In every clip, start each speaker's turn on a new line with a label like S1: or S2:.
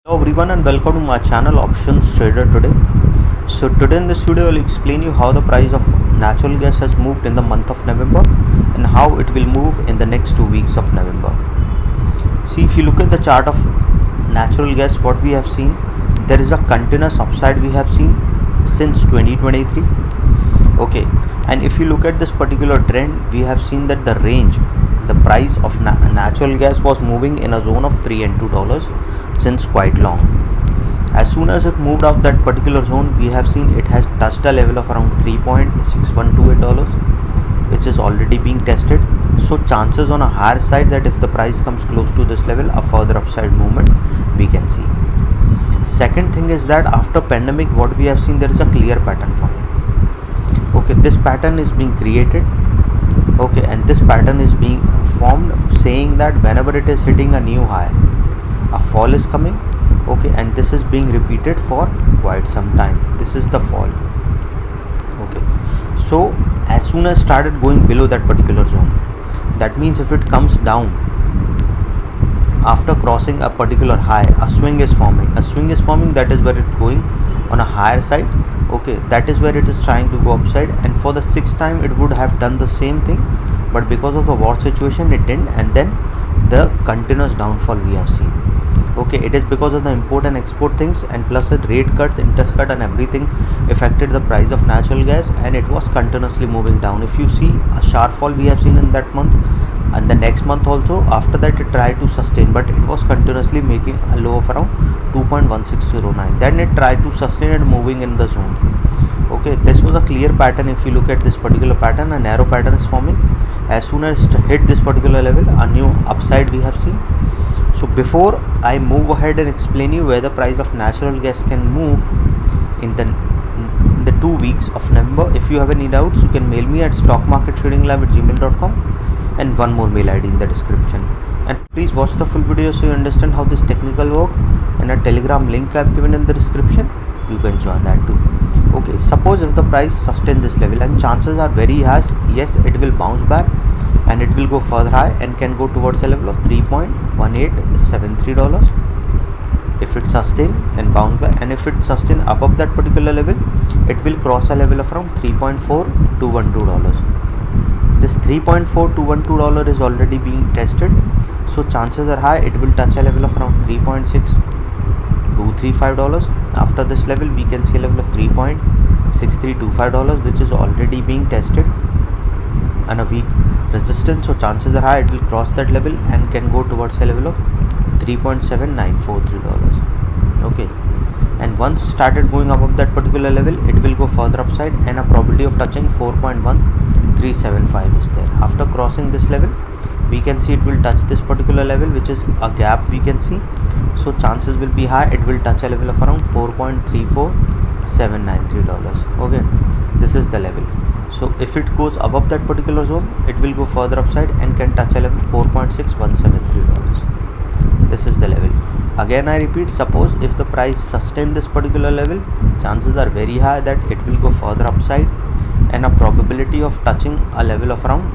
S1: Hello everyone and welcome to my channel Options Trader today. So today in this video I will explain you how the price of natural gas has moved in the month of November and how it will move in the next 2 weeks of November. See, if you look at the chart of natural gas, what we have seen, there is a continuous upside we have seen since 2023. Okay, and if you look at this particular trend, we have seen that the price of natural gas was moving in a zone of $3 and $2 since quite long. As soon as it moved up that particular zone, we have seen it has touched a level of around $3.6128, which is already being tested. So chances on a higher side that if the price comes close to this level, a further upside movement we can see. Second thing is that after pandemic, what we have seen, there is a clear pattern forming. Okay, this pattern is being created. Okay, and this pattern is being formed, saying that whenever it is hitting a new high, a fall is coming. Okay, and this is being repeated for quite some time. This is the fall. Okay, so as soon as started going below that particular zone, that means if it comes down after crossing a particular high, a swing is forming. That is where it's going on a higher side. Okay, that is where it is trying to go upside, and for the sixth time it would have done the same thing, but because of the war situation it didn't, and then the continuous downfall we have seen. Okay, it is because of the import and export things, and plus the rate cuts, interest cut and everything affected the price of natural gas, and it was continuously moving down. If you see a sharp fall we have seen in that month, and the next month also, after that it tried to sustain, but it was continuously making a low of around 2.1609. Then it tried to sustain and moving in the zone. Okay, this was a clear pattern. If you look at this particular pattern, a narrow pattern is forming. As soon as it hit this particular level, a new upside we have seen. So before I move ahead and explain you where the price of natural gas can move in the 2 weeks of November, if you have any doubts, you can mail me at stockmarkettradinglab@gmail.com, and one more mail ID in the description. And please watch the full video so you understand how this technical work, and a Telegram link I have given in the description. You can join that too. Okay, suppose if the price sustain this level, and chances are very high, yes, it will bounce back and it will go further high and can go towards a level of $3.1873 if it sustain and bounce back. And if it sustain above that particular level, it will cross a level of around $3.4212. This $3.4212 is already being tested, so chances are high it will touch a level of around $3.6235. After this level we can see a level of $3.6325, which is already being tested and a weak resistance, so chances are high it will cross that level and can go towards a level of $3.7943. Okay, and once started going above that particular level, it will go further upside, and a probability of touching 4.1375 is there. After crossing this level, we can see it will touch this particular level, which is a gap we can see, so chances will be high it will touch a level of around $4.34793. Okay, this is the level. So if it goes above that particular zone, it will go further upside and can touch a level $4.6173. This is the level. Again I repeat, suppose if the price sustain this particular level, chances are very high that it will go further upside, and a probability of touching a level of around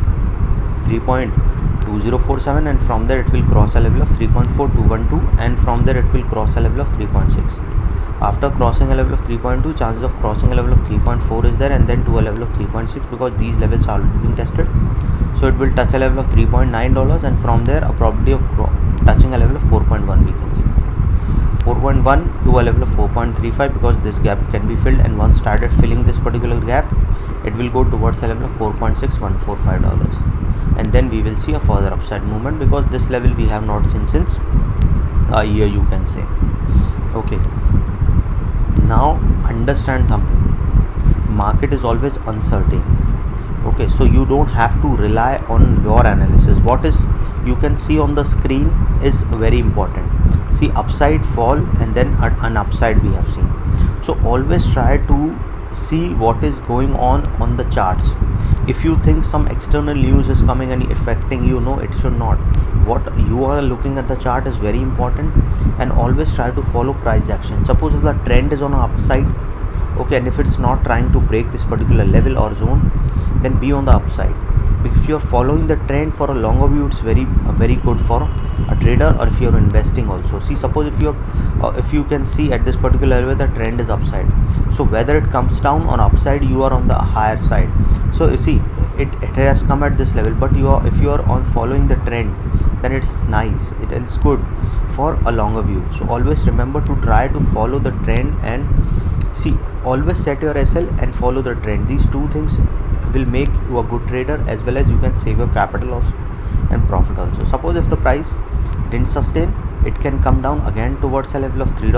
S1: 3.2047, and from there it will cross a level of 3.4212, and from there it will cross a level of 3.6. After crossing a level of 3.2, chances of crossing a level of 3.4 is there, and then to a level of 3.6, because these levels are already being tested. So it will touch a level of $3.9, and from there a probability of touching a level of 4.1 we can see. 4.1 to a level of 4.35, because this gap can be filled, and once started filling this particular gap, it will go towards a level of $4.6145, and then we will see a further upside movement, because this level we have not seen since a year, you can say. Okay, now understand something, market is always uncertain. Okay, so you don't have to rely on your analysis. What is you can see on the screen is very important. See, upside, fall, and then an upside we have seen. So always try to see what is going on the charts. If you think some external news is coming and affecting you, no, it should not. What you are looking at the chart is very important, and always try to follow price action. Suppose if the trend is on an upside, okay, and if it's not trying to break this particular level or zone, then be on the upside. If you are following the trend for a longer view, it's very good for a trader or if you're investing also. See, suppose if you can see at this particular level the trend is upside, so whether it comes down on upside, you are on the higher side. So you see it has come at this level, but if you are on following the trend, then it's nice, it is good for a longer view. So always remember to try to follow the trend, and see, always set your SL and follow the trend. These two things will make you a good trader, as well as you can save your capital also and profit also. Suppose if the price didn't sustain, it can come down again towards a level of $3.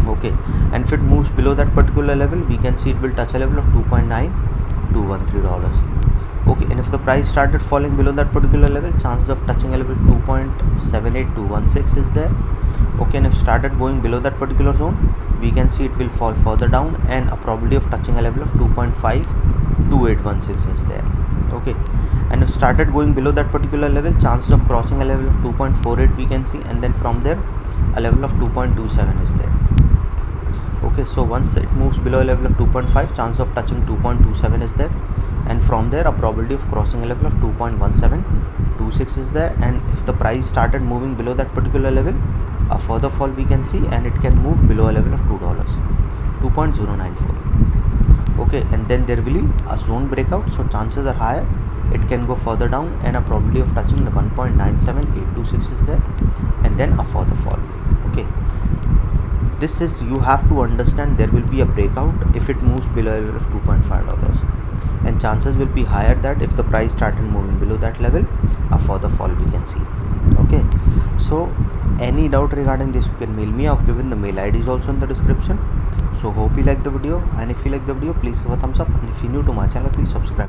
S1: Okay, and if it moves below that particular level, we can see it will touch a level of $2.9213. Okay, and if the price started falling below that particular level, chances of touching a level 2.78216 is there. Okay, and if started going below that particular zone, we can see it will fall further down, and a probability of touching a level of 2.52816 is there. Okay, and if started going below that particular level, chances of crossing a level of 2.48 we can see, and then from there a level of 2.27 is there. Okay, so once it moves below a level of 2.5, chance of touching 2.27 is there, and from there a probability of crossing a level of 2.1726 is there. And if the price started moving below that particular level, a further fall we can see, and it can move below a level of $2.094. Okay, and then there will be a zone breakout, so chances are higher it can go further down, and a probability of touching the 1.97826 is there, and then a further fall. Okay, this is, you have to understand, there will be a breakout if it moves below a level of $2.5, and chances will be higher that if the price started moving below that level, a further fall we can see. Okay, so any doubt regarding this, you can mail me. I've given the mail ID is also in the description. So hope you like the video, and if you like the video, please give a thumbs up, and if you're new to my channel, please subscribe.